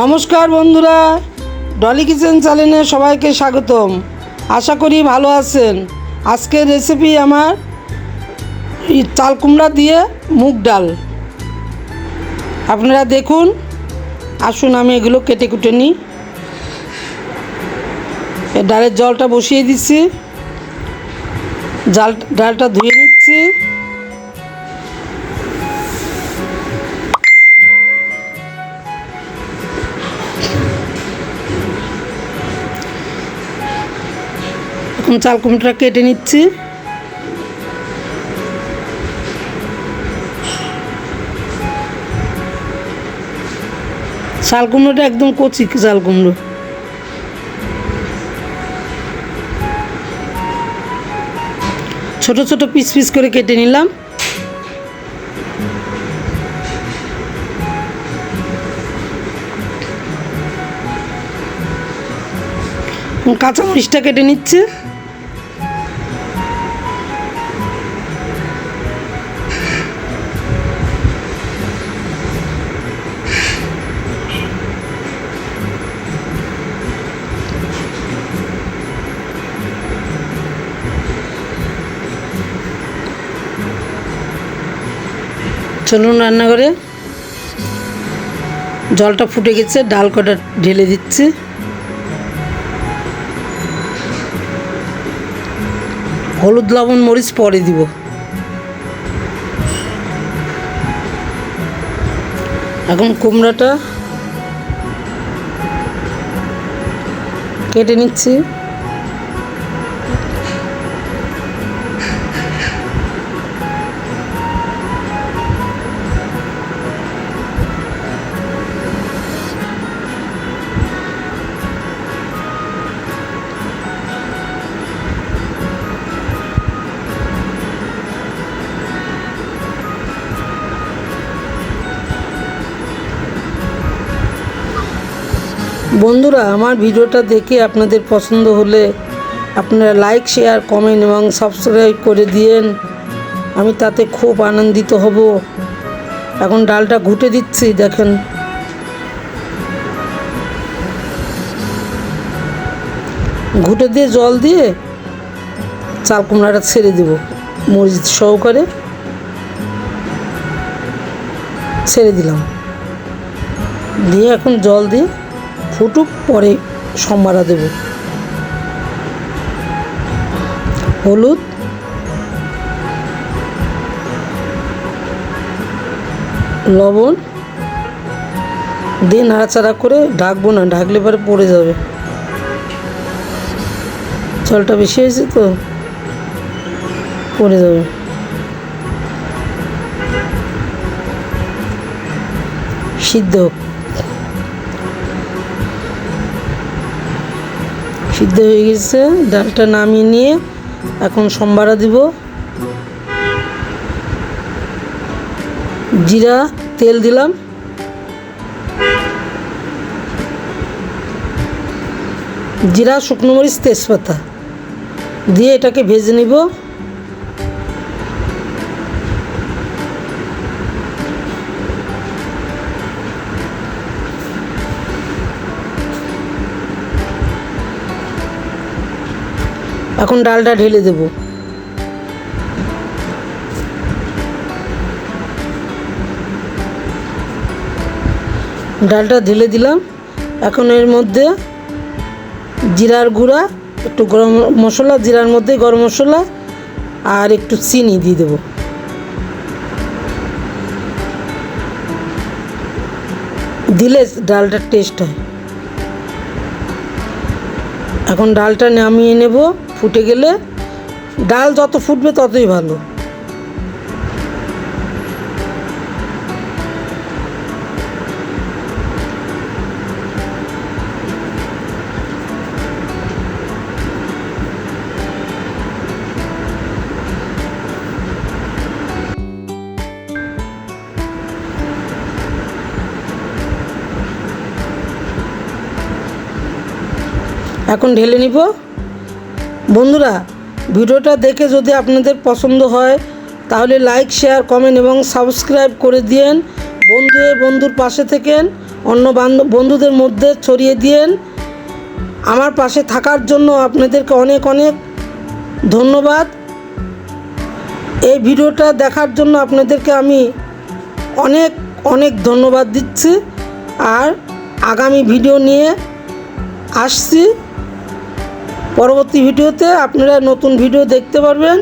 নমস্কার বন্ধুরা, ডলি কিচেন চ্যানেলে সবাইকে স্বাগতম। আশা করি ভালো আছেন। আজকের রেসিপি আমার চাল কুমড়া দিয়ে মুগ ডাল। আপনারা দেখুন, আসুন আমি এগুলো কেটে কুটে নিই। ডালের জলটা বসিয়ে দিচ্ছি, ডালটা ধুয়ে নিচ্ছি। চাল কুমড়োটা কেটে নিচ্ছি। চাল কুমড়োটা একদম কচি চাল কুমড়ো। ছোট ছোট পিস পিস করে কেটে নিলাম। কাঁচামরিচটা কেটে নিচ্ছে। চলুন রান্নাঘরে। জলটা ফুটে গেছে, ডাল কটা ঢেলে দিচ্ছি। হলুদ লবণ মরিচ পরে দিব। এখন কুমড়াটা কেটে নিচ্ছি। বন্ধুরা, আমার ভিডিওটা দেখে আপনাদের পছন্দ হলে আপনারা লাইক, শেয়ার, কমেন্ট এবং সাবস্ক্রাইব করে দিয়েন। আমি তাতে খুব আনন্দিত হব। এখন ডালটা ঘুটে দিচ্ছি, দেখেন। ঘুটে দিয়ে জল দিয়ে চাল কুমড়াটা ছেড়ে দেব, মরিচ সহকারে ছেড়ে দিলাম। দিয়ে এখন জল দিয়ে ফুটুক, পরে সম্বারা দেব। হলুদ, লবণ দিয়ে নাড়াচাড়া করে ঢাকবো না, ঢাকলে পরে পড়ে যাবে। জলটা বেশি হয়েছে তো পড়ে যাবে। সিদ্ধ হয়ে গেছে। ডালটা নামিয়ে নিয়ে এখন সম্বারা দিব। জিরা, তেল দিলাম। জিরা, শুকনো মরিচ, তেজপাতা দিয়ে এটাকে ভেজে নিব। এখন ডালটা ঢেলে দেব। ডালটা ঢেলে দিলাম। এখন এর মধ্যে জিরার গুঁড়া, একটু গরম মশলা, জিরার মধ্যে গরম মশলা আর একটু চিনি দিয়ে দেব। দিলে ডালটার টেস্ট হয়। এখন ডালটা নামিয়ে নেব। ফুটে গেলে, ডাল যত ফুটবে ততই ভালো। এখন ঢেলে নিব। বন্ধুরা, ভিডিওটা দেখে যদি আপনাদের পছন্দ হয় তাহলে লাইক, শেয়ার, কমেন্ট এবং সাবস্ক্রাইব করে দিয়েন। বন্ধুর পাশে থেকেন। অন্য বন্ধুদের মধ্যে ছড়িয়ে দিন। আমার পাশে থাকার জন্য আপনাদেরকে অনেক অনেক ধন্যবাদ। এই ভিডিওটা দেখার জন্য আপনাদেরকে আমি অনেক অনেক ধন্যবাদ দিচ্ছি। আর আগামী ভিডিও নিয়ে আসছি। পরবর্তী ভিডিওতে আপনারা নতুন ভিডিও দেখতে পারবেন।